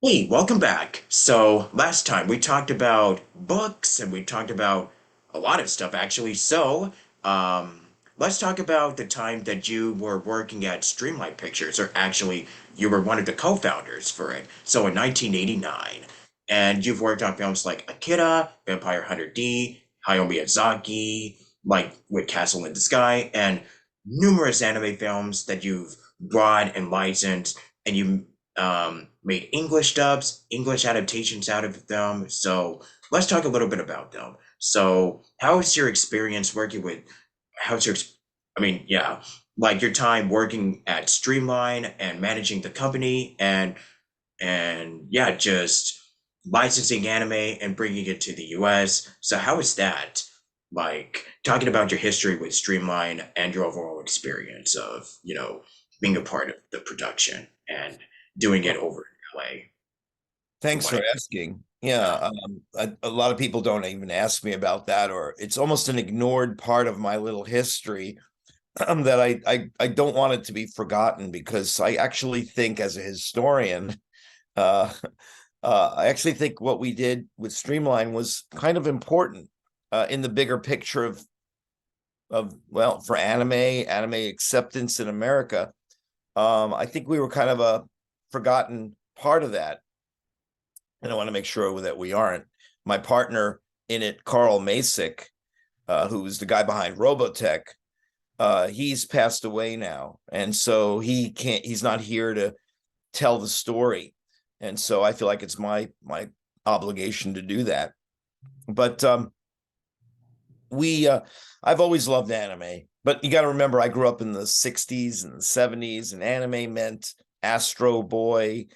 Hey, welcome back. So, last time we talked about books and we talked about a lot of stuff actually. Um, let's talk about the time that you were working at Streamlight Pictures, or actually, you were one of the co-founders for it. So, in 1989, and you've worked on films like Akira, Vampire Hunter D, Hayao Miyazaki, like with Castle in the Sky, and numerous anime films that you've brought and licensed, and you made English dubs, English adaptations out of them. So let's talk a little bit about them. So how is your experience working with, how's your, I mean, yeah, like your time working at Streamline and managing the company and yeah, just licensing anime and bringing it to the US. So how is that? Like talking about your history with Streamline and your overall experience of, being a part of the production and doing it over in LA from Thanks what I for asking. Yeah, yeah. a lot of people don't even ask me about that, or it's almost an ignored part of my little history that I don't want it to be forgotten because I actually think, as a historian, uh, I actually think what we did with Streamline was kind of important in the bigger picture of for anime acceptance in America. I think we were kind of a forgotten part of that, and I want to make sure that we aren't. My partner in it, Carl Masick, who's the guy behind Robotech, he's passed away now, and so he's not here to tell the story, and so I feel like it's my obligation to do that. But we I've always loved anime, but you got to remember I grew up in the 60s and the 70s, and anime meant Astro Boy.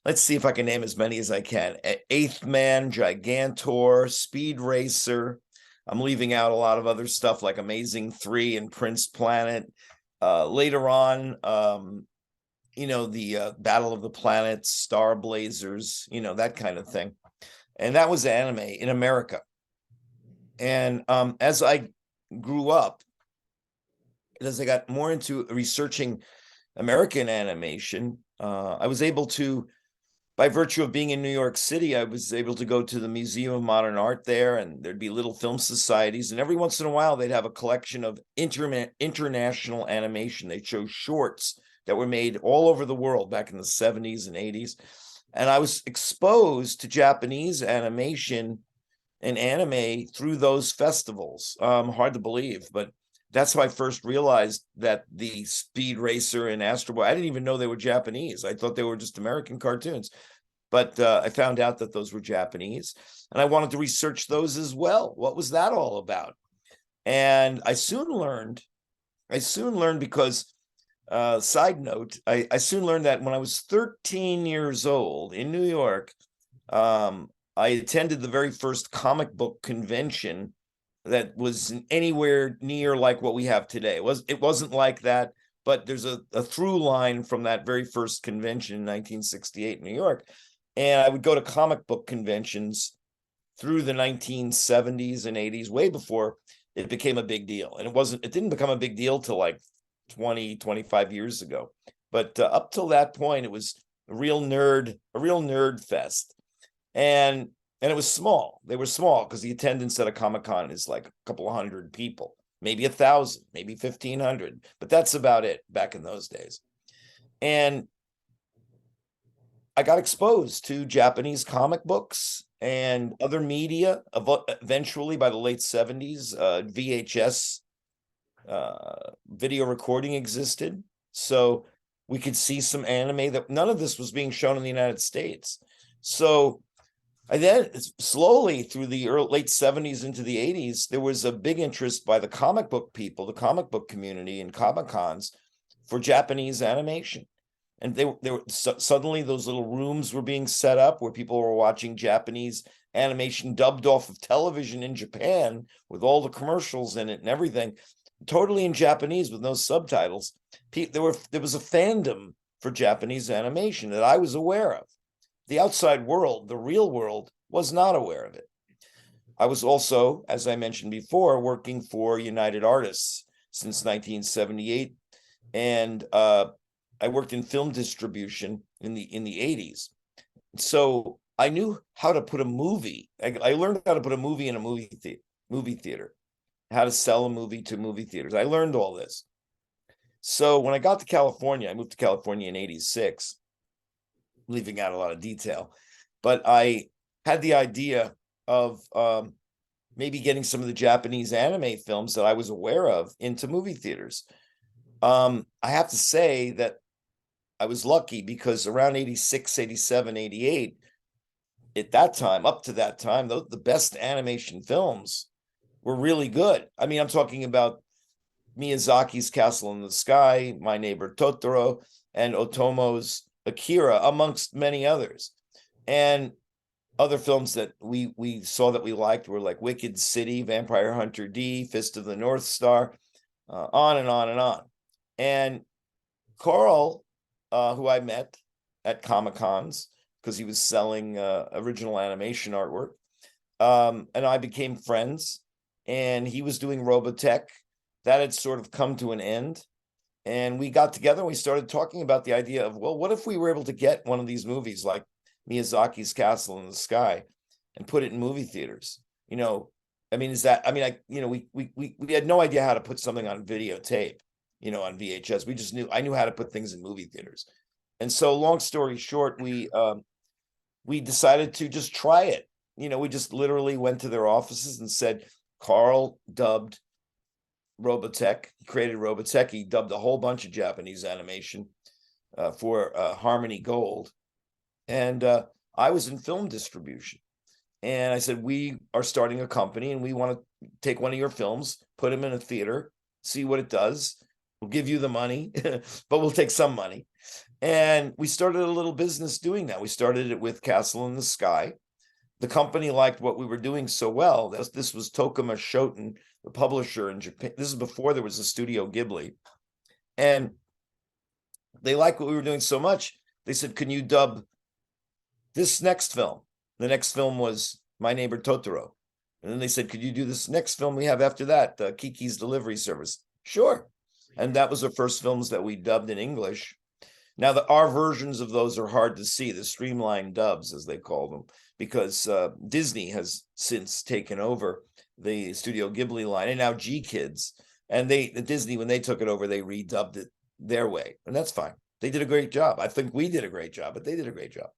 Let's see if I can name as many as I can. Eighth Man, Gigantor, Speed Racer. I'm leaving out a lot of other stuff like Amazing 3 and Prince Planet. Later on, the Battle of the Planets, Star Blazers, that kind of thing. And that was anime in America. And as I grew up, as I got more into researching American animation, I was able to, by virtue of being in New York City, I was able to go to the Museum of Modern Art there, and there'd be little film societies. And every once in a while, they'd have a collection of international animation. They'd show shorts that were made all over the world back in the 70s and 80s. And I was exposed to Japanese animation and anime through those festivals. Hard to believe, but that's how I first realized that the Speed Racer and Astro Boy, I didn't even know they were Japanese. I thought they were just American cartoons. But I found out that those were Japanese, and I wanted to research those as well. What was that all about? And I soon learned because, side note, I soon learned that when I was 13 years old in New York, I attended the very first comic book convention that was anywhere near like what we have today. It wasn't like that, but there's a through line from that very first convention in 1968 in New York. And I would go to comic book conventions through the 1970s and 80s, way before it became a big deal. And it didn't become a big deal till like 25 years ago. But up till that point, it was a real nerd fest. And it was small. They were small because the attendance at a Comic-Con is like a couple of hundred people, maybe 1,000, maybe 1,500, but that's about it back in those days. And I got exposed to Japanese comic books and other media. Eventually, by the late 70s, VHS video recording existed. So we could see some anime that none of this was being shown in the United States. So I then slowly through the late 70s into the 80s, there was a big interest by the comic book people, the comic book community and Comic Cons for Japanese animation. And they were suddenly those little rooms were being set up where people were watching Japanese animation dubbed off of television in Japan with all the commercials in it and everything, totally in Japanese with no subtitles. There was a fandom for Japanese animation that I was aware of. The outside world, the real world, was not aware of it. I was also, as I mentioned before, working for United Artists since 1978, and I worked in film distribution in the 80s. so I knew how to put a movie. I learned how to put a movie in a movie theater, how to sell a movie to movie theaters. I learned all this. So when I got to California, I moved to California in '86, leaving out a lot of detail, but I had the idea of maybe getting some of the Japanese anime films that I was aware of into movie theaters. I have to say that I was lucky because around 86, 87, 88, at that time, up to that time, the best animation films were really good. I mean, I'm talking about Miyazaki's Castle in the Sky, My Neighbor Totoro, and Otomo's Akira, amongst many others. And other films that we saw that we liked were like Wicked City, Vampire Hunter D, Fist of the North Star, on and on and on. And Carl, who I met at Comic Cons because he was selling original animation artwork, and I became friends. And he was doing Robotech. That had sort of come to an end. And we got together and we started talking about the idea of, well, what if we were able to get one of these movies like Miyazaki's Castle in the Sky and put it in movie theaters? You know, I mean, is that, I mean, we had no idea how to put something on videotape, on VHS. We just I knew how to put things in movie theaters. And so long story short, we decided to just try it. We just literally went to their offices and said, Carl dubbed Robotech. He created Robotech. He dubbed a whole bunch of Japanese animation for Harmony Gold. And I was in film distribution. And I said, we are starting a company and we want to take one of your films, put them in a theater, see what it does. We'll give you the money, but we'll take some money. And we started a little business doing that. We started it with Castle in the Sky. The company liked what we were doing so well. This was Tokuma Shoten, the publisher in Japan. This is before there was a Studio Ghibli. And they liked what we were doing so much, they said, can you dub this next film? The next film was My Neighbor Totoro. And then they said, could you do this next film we have after that, Kiki's Delivery Service? Sure. And that was the first films that we dubbed in English. Now, our versions of those are hard to see, the streamlined dubs, as they call them, because Disney has since taken over the Studio Ghibli line, and now G Kids. And Disney, when they took it over, they redubbed it their way, and that's fine. They did a great job. I think we did a great job, but they did a great job.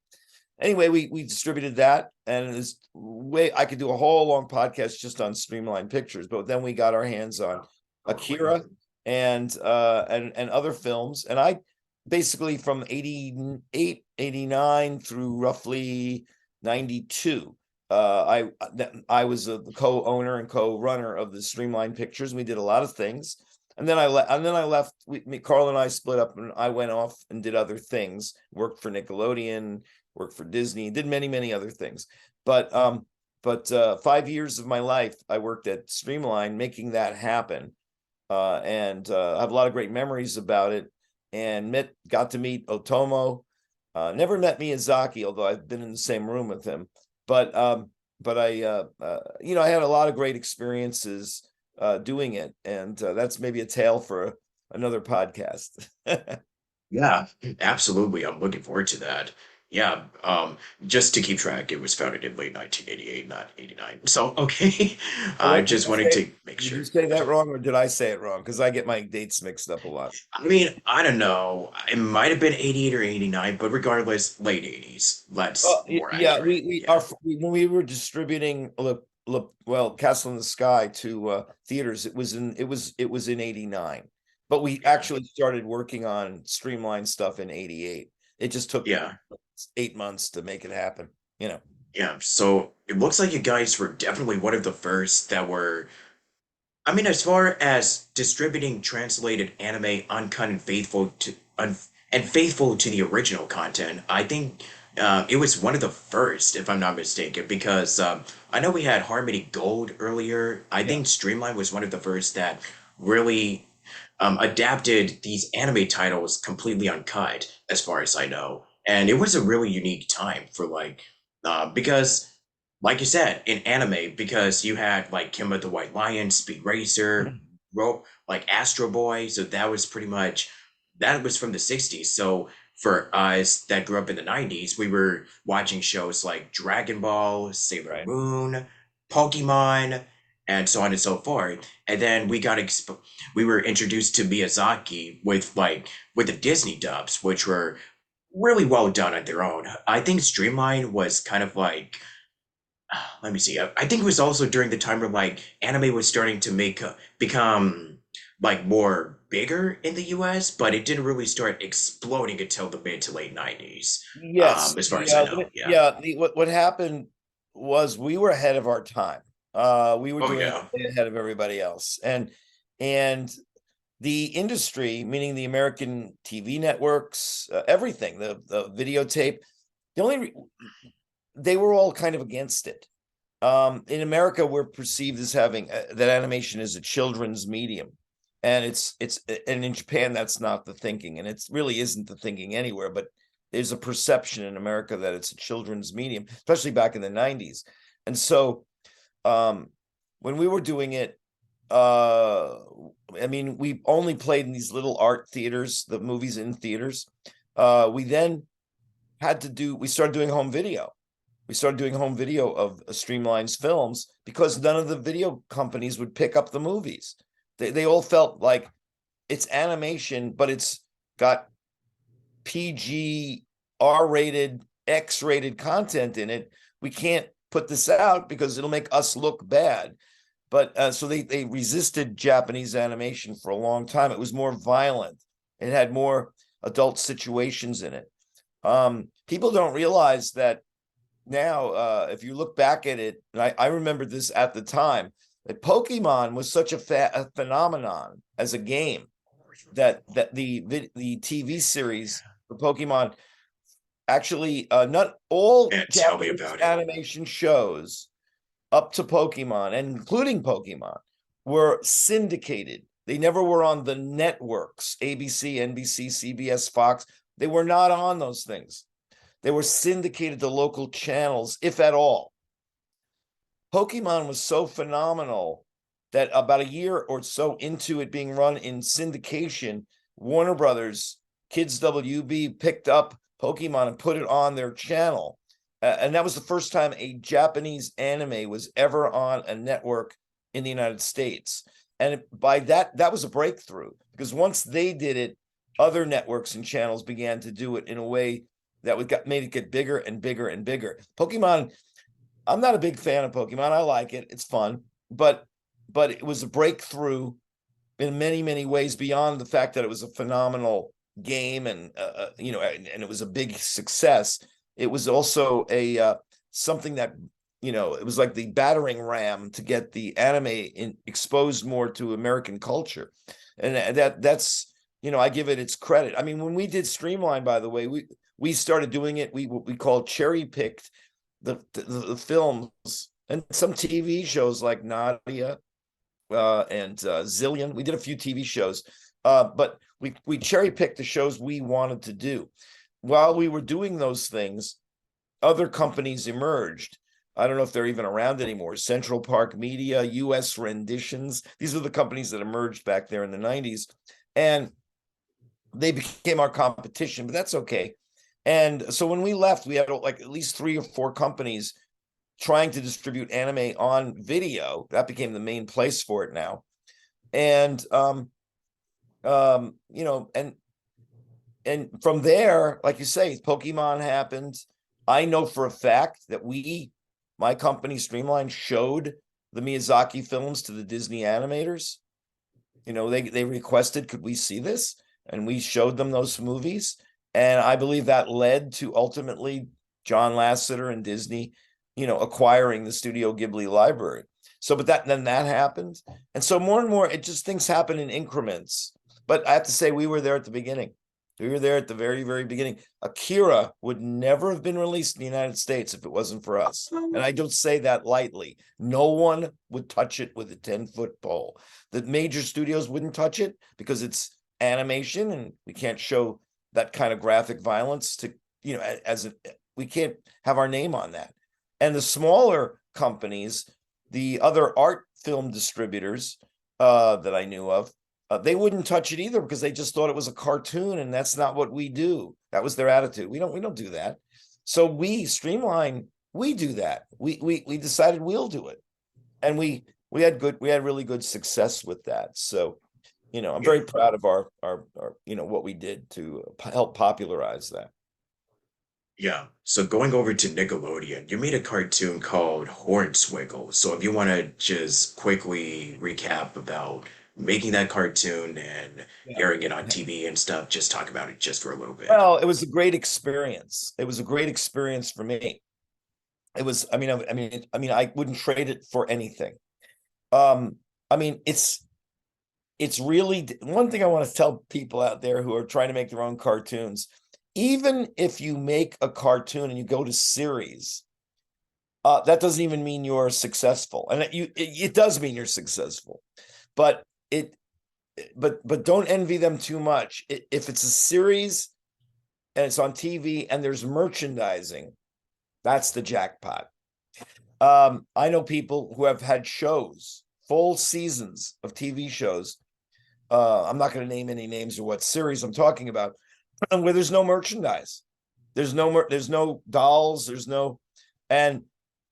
Anyway, we distributed that, and this way I could do a whole long podcast just on streamlined pictures. But then we got our hands on Akira and other films, and I basically from 88, 89 through roughly 92. I was the co-owner and co-runner of the Streamline Pictures. We did a lot of things, and then I left. Carl and I split up, and I went off and did other things. Worked for Nickelodeon, worked for Disney, did many other things. But 5 years of my life, I worked at Streamline, making that happen, and I have a lot of great memories about it. And got to meet Otomo. Never met Miyazaki, although I've been in the same room with him. But I I had a lot of great experiences doing it, and that's maybe a tale for another podcast. Yeah, absolutely. I'm looking forward to that. Yeah, just to keep track, it was founded in late 1988, not 89. So, okay. I What did just I wanted say? to make Did you sure. say that wrong, or did I say it wrong? Because I get my dates mixed up a lot. I mean, I don't know. It might have been 88 or 89, but regardless, late 80s. That's more Yeah, accurate. Yeah. when we were distributing Castle in the Sky to theaters, it was in '89, but we Yeah. actually started working on streamlined stuff in '88. It just took Yeah. 8 months to make it happen. You know, Yeah. So it looks like you guys were definitely one of the first that were, I mean, as far as distributing translated anime uncut and faithful to the original content, I think it was one of the first, if I'm not mistaken, because I know we had Harmony Gold earlier. I yeah. think Streamline was one of the first that really adapted these anime titles completely uncut, as far as I know. And it was a really unique time for because, like you said, in anime, because you had like Kimba the White Lion, Speed Racer, like Astro Boy. So that was pretty much that was from the 60s. So for us that grew up in the 90s, we were watching shows like Dragon Ball, Sailor Right. Moon, Pokemon, and so on and so forth. And then we were introduced to Miyazaki with the Disney dubs, which were really well done on their own. I think Streamline was kind of like, let me see. I think it was also during the time where like anime was starting to become like more bigger in the US, but it didn't really start exploding until the mid to late 90s. Yes. As far as I know, yeah. What happened was we were ahead of our time. We were Oh doing yeah. it ahead of everybody else. And the industry, meaning the American TV networks, everything, the videotape, the only re- they were all kind of against it. In America, we're perceived as having that animation is a children's medium, and and in Japan that's not the thinking, and it really isn't the thinking anywhere. But there's a perception in America that it's a children's medium, especially back in the '90s, and so um, when we were doing it, I mean, we only played in these little art theaters, the movies in theaters. We then we started doing home video. We started doing home video of Streamline's films because none of the video companies would pick up the movies. They all felt like it's animation, but it's got PG, R-rated, X-rated content in it. We can't put this out because it'll make us look bad. But so they resisted Japanese animation for a long time. It was more violent. It had more adult situations in it. People don't realize that now, if you look back at it, and I remember this at the time, that Pokemon was such a phenomenon as a game that the TV series for Pokemon actually not all Yeah, tell me Japanese about it. animation shows up to Pokemon, and including Pokemon, were syndicated. They never were on the networks, ABC, NBC, CBS, Fox. They were not on those things. They were syndicated to local channels, if at all. Pokemon was so phenomenal that about a year or so into it being run in syndication, Warner Brothers, Kids WB picked up Pokemon and put it on their channel. And that was the first time a Japanese anime was ever on a network in the United States. And by that was a breakthrough because once they did it, other networks and channels began to do it in a way that made it get bigger and bigger and bigger. Pokemon, I'm not a big fan of Pokemon. I like it; it's fun, but it was a breakthrough in many many ways beyond the fact that it was a phenomenal game and and it was a big success. It was also a something that it was like the battering ram to get the anime exposed more to American culture, and that's I give it its credit. I mean, when we did Streamline, by the way, we started doing it. We called cherry picked the films and some TV shows like Nadia and Zillion. We did a few TV shows, but we cherry picked the shows we wanted to do. While we were doing those things, other companies emerged. I don't know if they're even around anymore. Central Park Media, US Renditions. These are the companies that emerged back there in the 90s. And they became our competition, but that's okay. And so when we left, we had like at least 3 or 4 companies trying to distribute anime on video. That became the main place for it now. And and from there, like you say, Pokemon happened. I know for a fact that my company Streamline showed the Miyazaki films to the Disney animators. They requested, could we see this? And we showed them those movies. And I believe that led to ultimately John Lasseter and Disney, acquiring the Studio Ghibli library. So, but then that happened. And so more and more, it just things happen in increments. But I have to say, we were there at the beginning. We were there at the very, very beginning. Akira would never have been released in the United States if it wasn't for us. And I don't say that lightly. No one would touch it with a 10-foot pole. The major studios wouldn't touch it because it's animation and we can't show that kind of graphic violence to, we can't have our name on that. And the smaller companies, the other art film distributors that I knew of, They wouldn't touch it either because they just thought it was a cartoon, and that's not what we do. That was their attitude. We don't do that. So we Streamline, we do that. We decided we'll do it, and we had really good success with that. So, I'm Yeah. very proud of our what we did to help popularize that. Yeah. So going over to Nickelodeon, you made a cartoon called Hornswiggle. So if you want to just quickly recap about making that cartoon and Yeah. airing it on TV and stuff, just talk about it just for a little bit. Well, it was a great experience. It was a great experience for me. It was, I wouldn't trade it for anything. Um, it's really one thing I want to tell people out there who are trying to make their own cartoons. Even if you make a cartoon and you go to series, that doesn't even mean you're successful. And it does mean you're successful, but but don't envy them too much. If it's a series and it's on TV and there's merchandising, that's the jackpot. I know people who have had shows, full seasons of TV shows. I'm not going to name any names or what series I'm talking about, where there's no merchandise. There's no dolls, and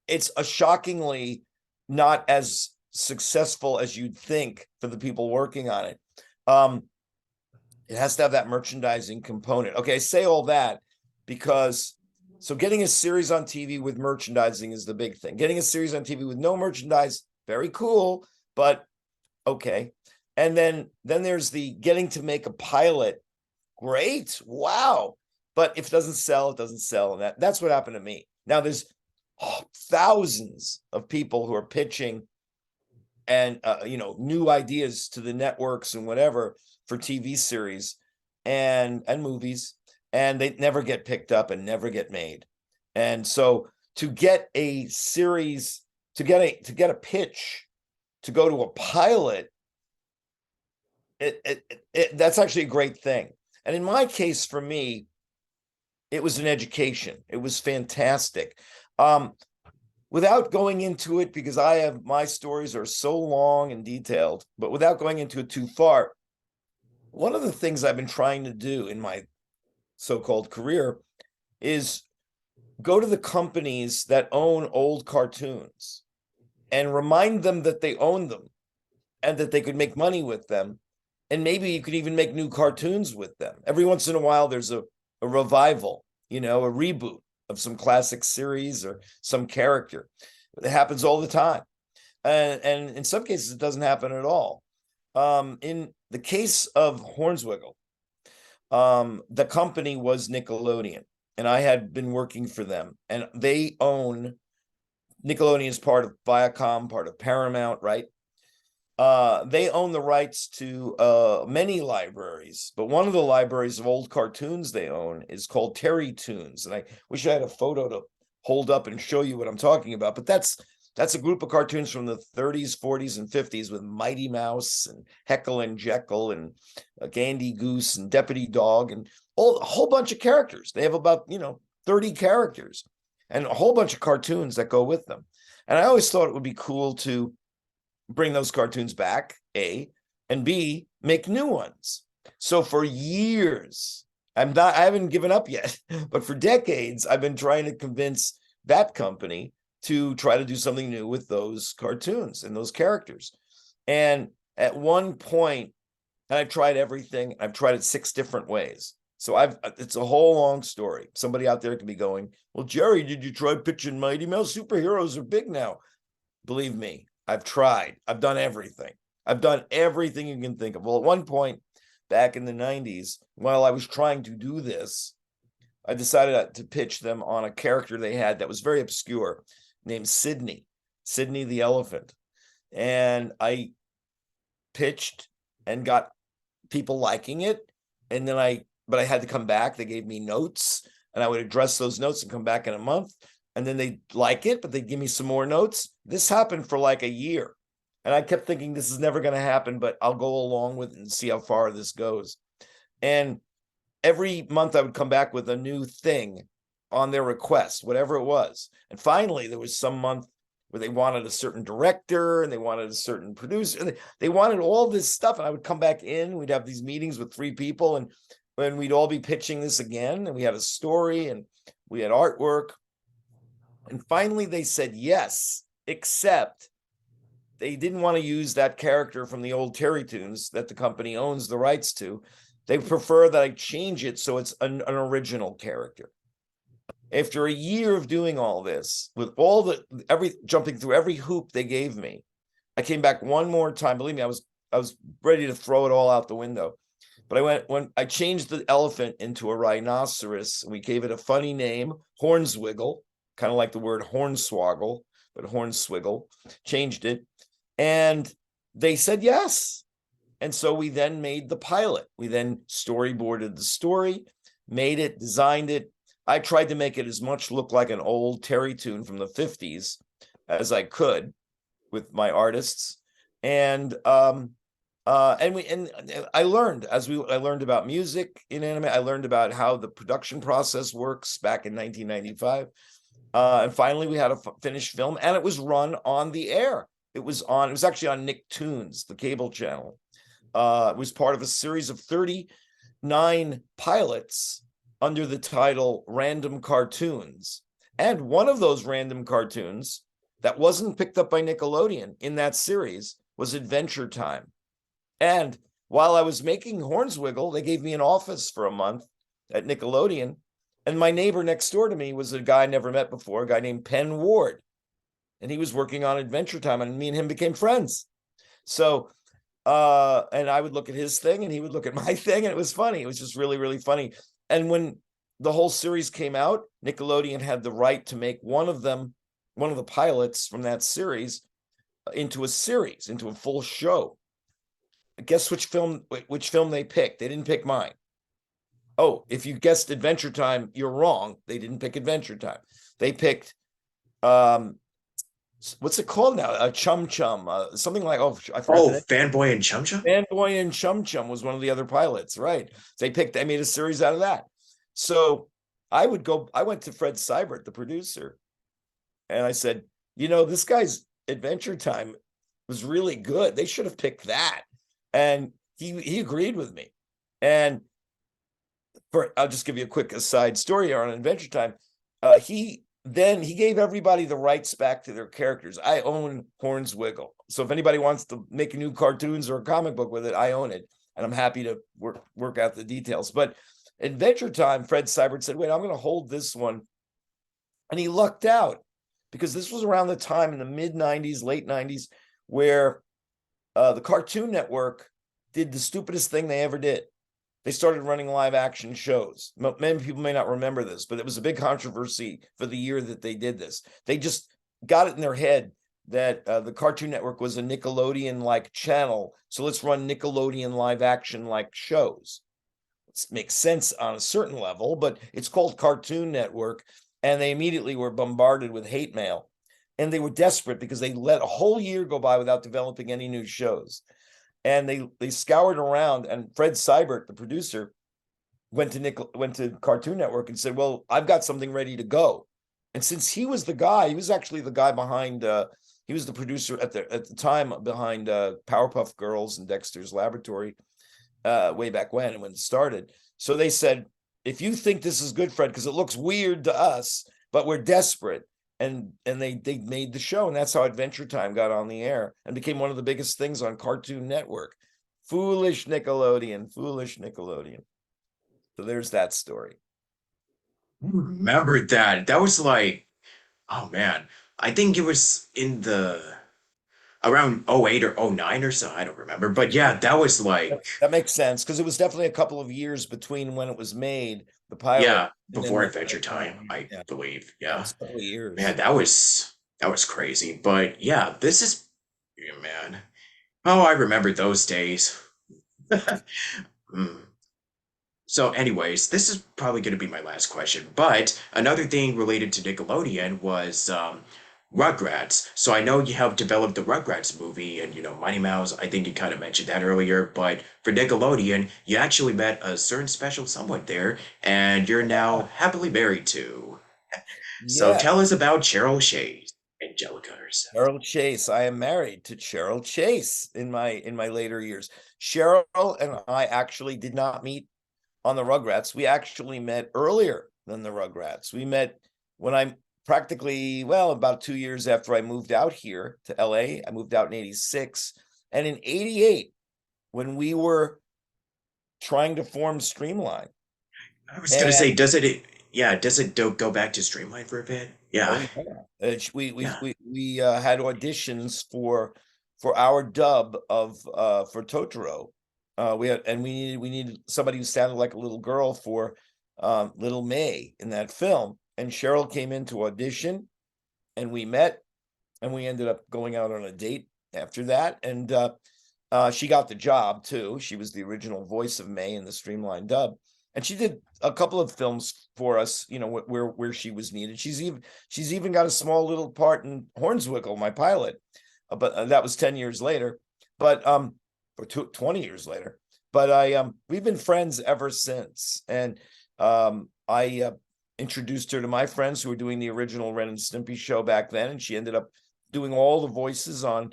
it's a shockingly not as successful as you'd think for the people working on it. It has to have that merchandising component. Okay, I say all that because getting a series on TV with merchandising is the big thing. Getting a series on TV with no merchandise, very cool, but okay. And then there's the getting to make a pilot. Great. Wow. But if it doesn't sell, it doesn't sell. And that's what happened to me. Now there's thousands of people who are pitching and new ideas to the networks and whatever for TV series and movies, and they never get picked up and never get made. And so to get a series, to get a pitch to go to a pilot, that's actually a great thing. And in my case, for me, it was an education. It was fantastic. Without going into it, because my stories are so long and detailed, but without going into it too far, one of the things I've been trying to do in my so-called career is go to the companies that own old cartoons and remind them that they own them and that they could make money with them. And maybe you could even make new cartoons with them. Every once in a while, there's a revival, a reboot of some classic series or some character. It happens all the time. And in some cases, it doesn't happen at all. In the case of Hornswiggle, the company was Nickelodeon, and I had been working for them. And Nickelodeon is part of Viacom, part of Paramount, right? They own the rights to many libraries, but one of the libraries of old cartoons they own is called Terry Toons, and I wish I had a photo to hold up and show you what I'm talking about. But that's a group of cartoons from the 30s, 40s, and 50s with Mighty Mouse and Heckle and Jekyll and Gandy Goose and Deputy Dog and a whole bunch of characters. They have about 30 characters and a whole bunch of cartoons that go with them. And I always thought it would be cool to bring those cartoons back, A, and B, make new ones. So for years, I haven't given up yet, but for decades, I've been trying to convince that company to try to do something new with those cartoons and those characters. And at one point, and I've tried everything, I've tried it 6 different ways. So it's a whole long story. Somebody out there could be going, well, Jerry, did you try pitching Mighty Mouse? Superheroes are big now. Believe me, I've tried. I've done everything. I've done everything you can think of. Well, at one point back in the 90s, while I was trying to do this, I decided to pitch them on a character they had that was very obscure named Sydney the elephant. And I pitched and got people liking it. And then but I had to come back. They gave me notes and I would address those notes and come back in a month. And then they'd like it, but they'd give me some more notes. This happened for like a year. And I kept thinking this is never going to happen, but I'll go along with it and see how far this goes. And every month I would come back with a new thing on their request, whatever it was. And finally, there was some month where they wanted a certain director and they wanted a certain producer. They wanted all this stuff. And I would come back in, we'd have these meetings with 3 people, and when we'd all be pitching this again, and we had a story and we had artwork. And finally they said yes, except they didn't want to use that character from the old Terry Tunes that the company owns the rights to. They prefer that I change it so it's an original character. After a year of doing all this, with all the jumping through every hoop they gave me, I came back one more time. Believe me, I was ready to throw it all out the window. But when I changed the elephant into a rhinoceros, and we gave it a funny name, Hornswiggle, kind of like the word hornswoggle, but Hornswiggle, changed it. And they said yes. And so we then made the pilot. We then storyboarded the story, made it, designed it. I tried to make it as much look like an old Terry tune from the 50s as I could with my artists. And I learned I learned about music in anime. I learned about how the production process works back in 1995. And finally we had a finished film, and it was run on the air. It was actually on Nicktoons, the cable channel. It was part of a series of 39 pilots under the title Random Cartoons. And one of those random cartoons that wasn't picked up by Nickelodeon in that series was Adventure Time. And while I was making Hornswiggle, they gave me an office for a month at Nickelodeon. And my neighbor next door to me was a guy I never met before, a guy named Penn Ward. And he was working on Adventure Time, and me and him became friends. So, and I would look at his thing and he would look at my thing, and it was funny. It was just really, really funny. And when the whole series came out, Nickelodeon had the right to make one of the pilots from that series into a full show. Guess which film they picked? They didn't pick mine. Oh, if you guessed Adventure Time, you're wrong. They didn't pick Adventure Time. They picked what's it called now? Chum Chum, something like, I forgot Oh, the name. Fanboy and Chum Chum? Fanboy and Chum Chum was one of the other pilots, right? They made a series out of that. So I went to Fred Seibert, the producer, and I said, this guy's Adventure Time was really good. They should have picked that. And he agreed with me. And I'll just give you a quick aside story on Adventure Time. He gave everybody the rights back to their characters. I own Hornswiggle. So if anybody wants to make new cartoons or a comic book with it, I own it. And I'm happy to work out the details. But Adventure Time, Fred Seibert said, wait, I'm going to hold this one. And he lucked out, because this was around the time in the mid-90s, late 90s, where the Cartoon Network did the stupidest thing they ever did. They started running live action shows. Many people may not remember this, but it was a big controversy for the year that they did this. They just got it in their head that the Cartoon Network was a Nickelodeon-like channel, so let's run Nickelodeon live action-like shows. It makes sense on a certain level, but it's called Cartoon Network, and they immediately were bombarded with hate mail. And they were desperate because they let a whole year go by without developing any new shows. And they scoured around, and Fred Seibert, the producer, went to Cartoon Network and said, well, I've got something ready to go. And since he was actually the guy behind, he was the producer at the time behind Powerpuff Girls and Dexter's Laboratory, way back when it started. So they said, if you think this is good, Fred, because it looks weird to us, but we're desperate. And they made the show, and that's how Adventure Time got on the air and became one of the biggest things on Cartoon Network. Foolish Nickelodeon. So there's that story. Remember that. That was like, oh man, I think it was in the around '08 or '09 or so. I don't remember. But yeah, that was like, That makes sense, because it was definitely a couple of years between when it was made, the pilot, yeah, and then before Adventure Time, I yeah, believe. yeah, Yeah. it's a couple of years. Man, that was crazy. But yeah, this is, yeah, man. Oh, I remember those days. Mm. So, anyways, this is probably going to be my last question. But another thing related to Nickelodeon was Rugrats. So I know you have developed the Rugrats movie and, Mighty Mouse. I think you kind of mentioned that earlier. But for Nickelodeon, you actually met a certain special someone there, and you're now happily married to. So Yeah. tell us about Cheryl Shays. Angelica herself. Cheryl Chase. I am married to Cheryl Chase in my later years. Cheryl and I actually did not meet on the Rugrats. We actually met earlier than the Rugrats. We met when I practically, well, about 2 years after I moved out here to LA. I moved out in 86. And in 88, when we were trying to form Streamline. I was gonna And say, does it? Yeah, does it go back to Streamline for a bit? oh Yeah, yeah, yeah. we had auditions for our dub of for Totoro. We needed somebody who sounded like a little girl for Little May in that film. And Cheryl came in to audition, and we met, and we ended up going out on a date after that. And she got the job too. She was the original voice of May in the Streamlined dub, and she did a couple of films for us. Where she was needed. She's even got a small little part in Hornswoggle, my pilot, but that was 10 years later. But or 20 years later. But we've been friends ever since, and I introduced her to my friends who were doing the original Ren and Stimpy show back then, and she ended up doing all the voices on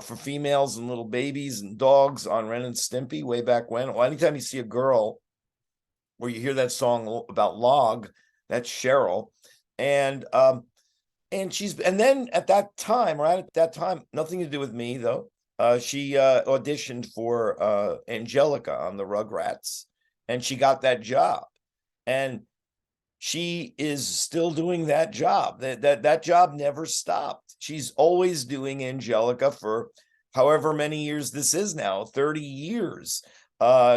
for females and little babies and dogs on Ren and Stimpy way back when. Well, anytime you see a girl where you hear that song about Log, that's Cheryl. And and then at that time, right at that time, nothing to do with me though. She auditioned for Angelica on the Rugrats, and she got that job. And she is still doing that job. That job never stopped. She's always doing Angelica for however many years this is now, 30 years.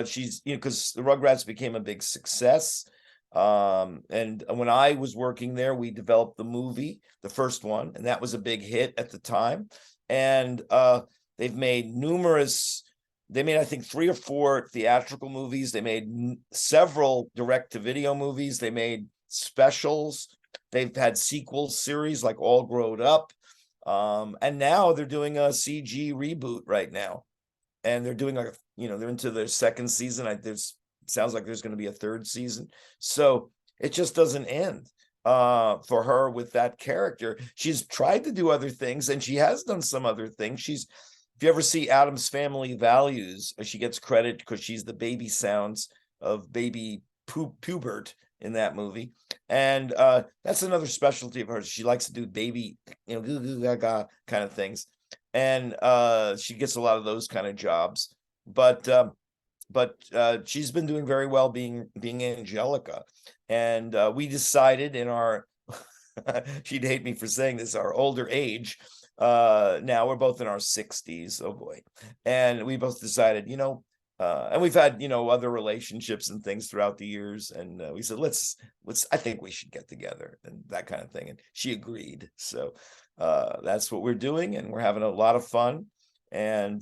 She's, because the Rugrats became a big success. And when I was working there, we developed the movie, the first one, and that was a big hit at the time. And they've made numerous. They made, I think, 3 or 4 theatrical movies. They made several direct-to-video movies. They made specials. They've had sequel series like All Grown Up. And now they're doing a CG reboot right now. And they're doing they're into their second season. Sounds like there's going to be a third season. So it just doesn't end for her with that character. She's tried to do other things, and she has done some other things. If you ever see Adam's Family Values, she gets credit because she's the baby sounds of baby Pubert in that movie. And that's another specialty of hers. She likes to do baby, goo goo gaga kind of things. And she gets a lot of those kind of jobs. But she's been doing very well being Angelica. And we decided in our she'd hate me for saying this, our older age. Now we're both in our 60s. Oh boy. And we both decided, and we've had, other relationships and things throughout the years. And we said, I think we should get together and that kind of thing. And she agreed. So that's what we're doing. And we're having a lot of fun. And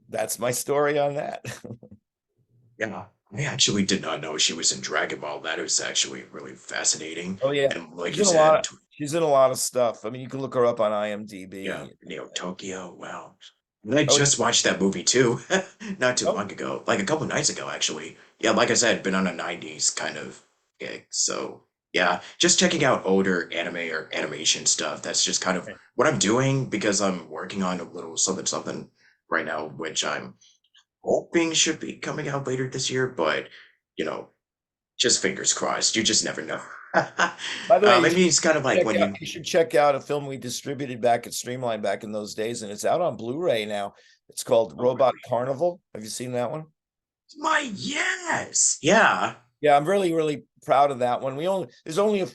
that's my story on that. Yeah, I actually did not know she was in Dragon Ball. That is actually really fascinating. Oh yeah. And like She's you in a lot said, of she's in a lot of stuff. I mean, you can look her up on yeah, IMDb. Neo Tokyo. Wow. And I Oh, just watched that movie too, not too oh, long ago, like a couple nights ago, actually. Yeah, like I said, been on a 90s kind of gig. So, yeah, just checking out older anime or animation stuff. That's just kind of what I'm doing because I'm working on a little something something right now, which I'm hoping should be coming out later this year, but you know, just fingers crossed. You just never know. by the way, I mean, it's kind of like when you, you should check out a film we distributed back at Streamline back in those days, and it's out on Blu-ray now. It's called oh, Robot really? Carnival. Have you seen that one? My yes, yeah. Yeah, I'm really, really proud of that one. There's only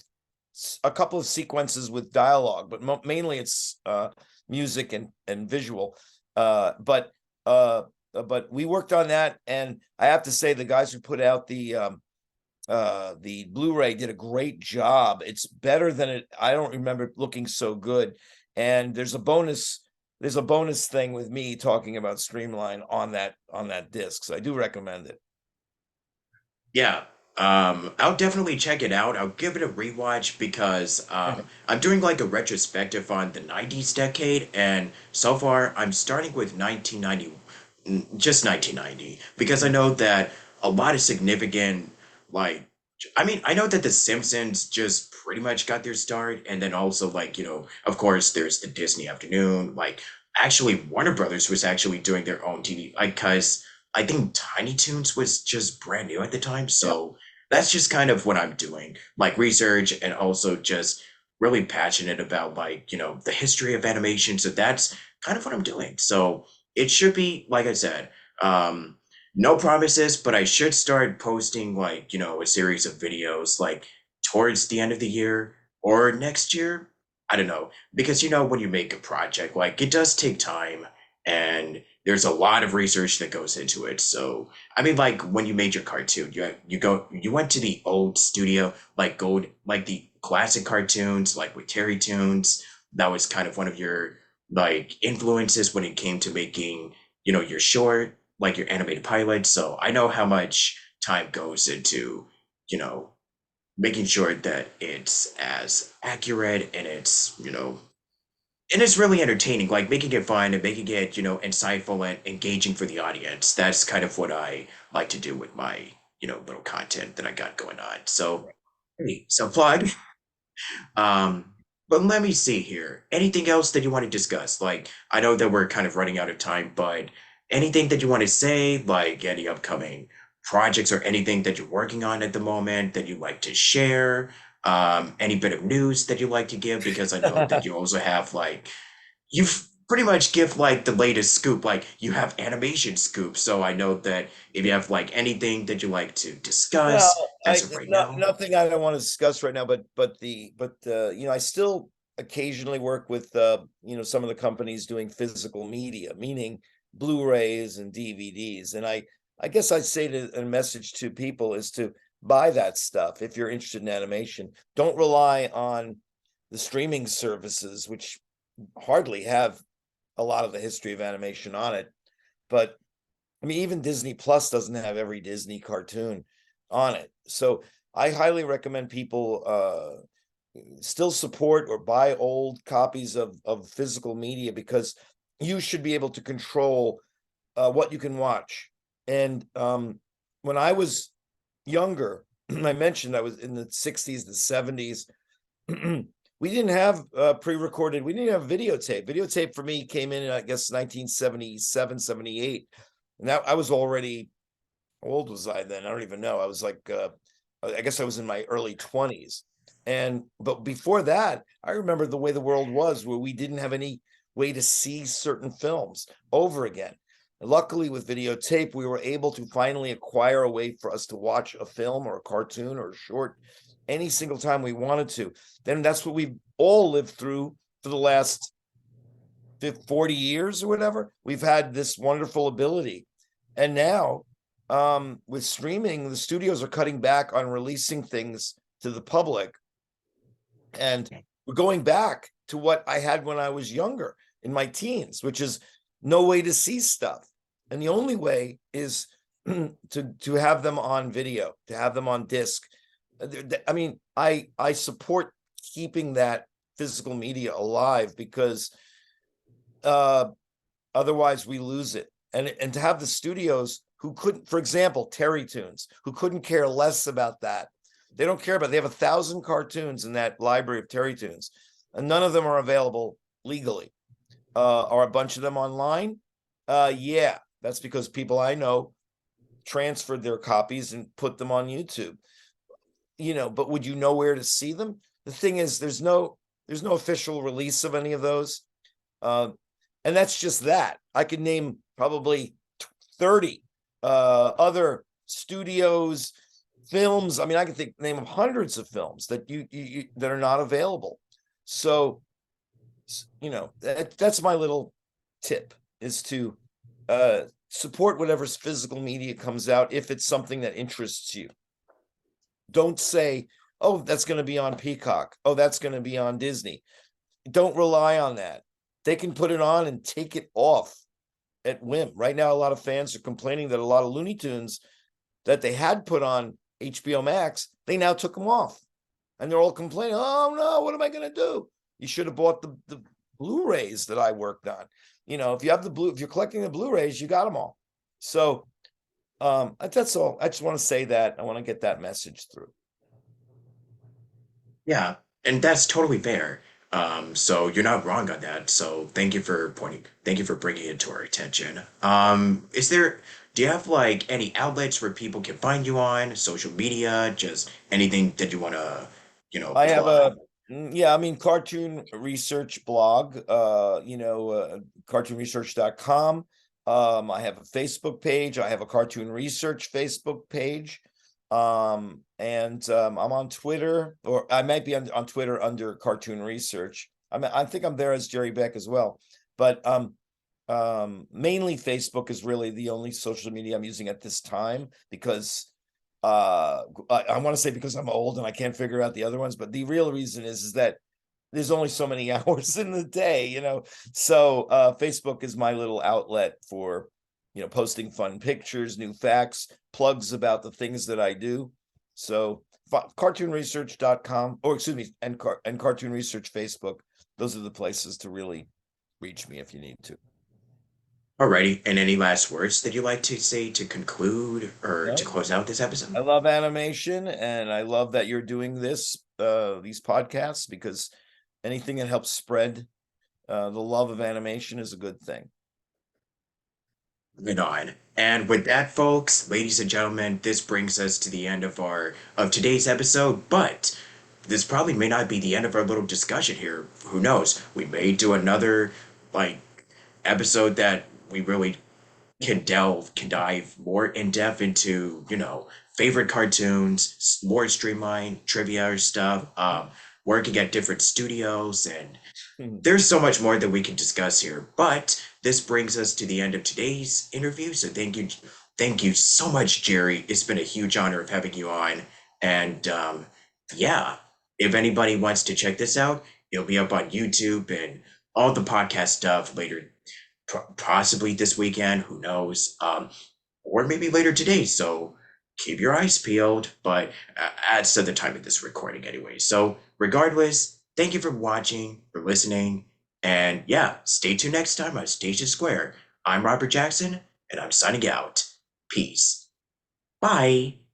a couple of sequences with dialogue, but mainly it's music and visual. But but we worked on that, and I have to say the guys who put out the Blu-ray did a great job. It's better than it. I don't remember it looking so good. And there's a bonus thing with me talking about Streamline on that disc. So I do recommend it. Yeah, I'll definitely check it out. I'll give it a rewatch because I'm doing like a retrospective on the 90s decade, and so far I'm starting with 1990, just 1990, because I know that a lot of significant like I mean, I know that The Simpsons just pretty much got their start, and then also like, of course, there's the Disney Afternoon. Like, actually, Warner Brothers was actually doing their own TV, like, because I think Tiny Toons was just brand new at the time. Yeah. So that's just kind of what I'm doing, like research, and also just really passionate about like, the history of animation. So that's kind of what I'm doing. So it should be, like I said, um, no promises, but I should start posting like, a series of videos like towards the end of the year or next year. I don't know. Because when you make a project, like it does take time and there's a lot of research that goes into it. So, I mean like when you made your cartoon, you went to the old studio, like gold like the classic cartoons, like with Terry Toons. That was kind of one of your like influences when it came to making, your short like your animated pilot. So I know how much time goes into, you know, making sure that it's as accurate and it's really entertaining, like making it fun and making it, insightful and engaging for the audience. That's kind of what I like to do with my, little content that I got going on. So, hey, so plug. Um, but let me see here. Anything else that you want to discuss? Like, I know that we're kind of running out of time, but anything that you want to say, like any upcoming projects or anything that you're working on at the moment that you'd like to share? Any bit of news that you like to give? Because I know that you also have like, you've pretty much give like the latest scoop, like you have animation scoop. So I know that if you have like anything that you like to discuss Well, as of right not now. nothing I don't want to discuss right now, I still occasionally work with some of the companies doing physical media, meaning Blu-rays and DVDs. And I guess I'd say a message to people is to buy that stuff if you're interested in animation. Don't rely on the streaming services, which hardly have a lot of the history of animation on it. But I mean, even Disney Plus doesn't have every Disney cartoon on it. So I highly recommend people still support or buy old copies of physical media, because you should be able to control what you can watch. And when I was younger, I mentioned I was in the 60s, the 70s. We didn't have pre-recorded, we didn't have videotape. Videotape for me came in, I guess, 1977, 78. And that I was already, how old was I then? I don't even know. I was like, I guess I was in my early 20s. But before that, I remember the way the world was, where we didn't have any way to see certain films over again. And luckily, with videotape, we were able to finally acquire a way for us to watch a film or a cartoon or a short any single time we wanted to. Then that's what we've all lived through for the last 40 years or whatever. We've had this wonderful ability. And now, with streaming, the studios are cutting back on releasing things to the public. And we're going back to what I had when I was younger in my teens, which is no way to see stuff. And the only way is to have them on video, to have them on disc. I mean, I support keeping that physical media alive, because otherwise we lose it. And to have the studios who couldn't, for example, Terry Toons, who couldn't care less about that. They don't care about. They have 1,000 cartoons in that library of Terry Toons, and none of them are available legally. Are a bunch of them online? Yeah, that's because people I know transferred their copies and put them on YouTube. But would you know where to see them? The thing is, there's no official release of any of those. Uh, and that's just that. I could name probably 30 other studios, films. I mean, I can name of hundreds of films that you that are not available. So, that's my little tip, is to support whatever's physical media comes out if it's something that interests you. Don't say, oh, that's going to be on Peacock. Oh, that's going to be on Disney. Don't rely on that. They can put it on and take it off at whim. Right now, a lot of fans are complaining that a lot of Looney Tunes that they had put on HBO Max, they now took them off. And they're all complaining, oh no, what am I going to do? You should have bought the Blu-rays that I worked on. If you're collecting the Blu-rays, you got them all. So that's all. I just want to say that. I want to get that message through. Yeah, and that's totally fair. So you're not wrong on that. So thank you for bringing it to our attention. Do you have like any outlets where people can find you on social media? Just anything that you want to, I have plug? yeah, I mean, cartoon research blog, cartoonresearch.com. I have a Facebook page. I have a cartoon research Facebook page. And I'm on Twitter, or I might be on Twitter under cartoon research. I think I'm there as Jerry Beck as well. But mainly Facebook is really the only social media I'm using at this time because I want to say because I'm old and I can't figure out the other ones, but the real reason is that there's only so many hours in the day, so Facebook is my little outlet for posting fun pictures, new facts, plugs about the things that I do. So cartoonresearch.com, or excuse me, and cartoon research Facebook, those are the places to really reach me if you need to. Alrighty, and any last words that you like to say to conclude or to No, close out this episode? I love animation, and I love that you're doing these podcasts, because anything that helps spread the love of animation is a good thing. Right on. And with that, folks, ladies and gentlemen, this brings us to the end of today's episode, but this probably may not be the end of our little discussion here. Who knows? We may do another like episode that we really can dive more in depth into, favorite cartoons, more streamlined trivia or stuff, working at different studios, and there's so much more that we can discuss here. But this brings us to the end of today's interview. So thank you so much, Jerry. It's been a huge honor of having you on. And yeah, if anybody wants to check this out, it'll be up on YouTube and all the podcast stuff later, possibly this weekend. Who knows? Or maybe later today. So keep your eyes peeled. But as to the time of this recording, anyway. So regardless, thank you for watching, for listening, and yeah, stay tuned next time on Station Square. I'm Robert Jackson, and I'm signing out. Peace. Bye.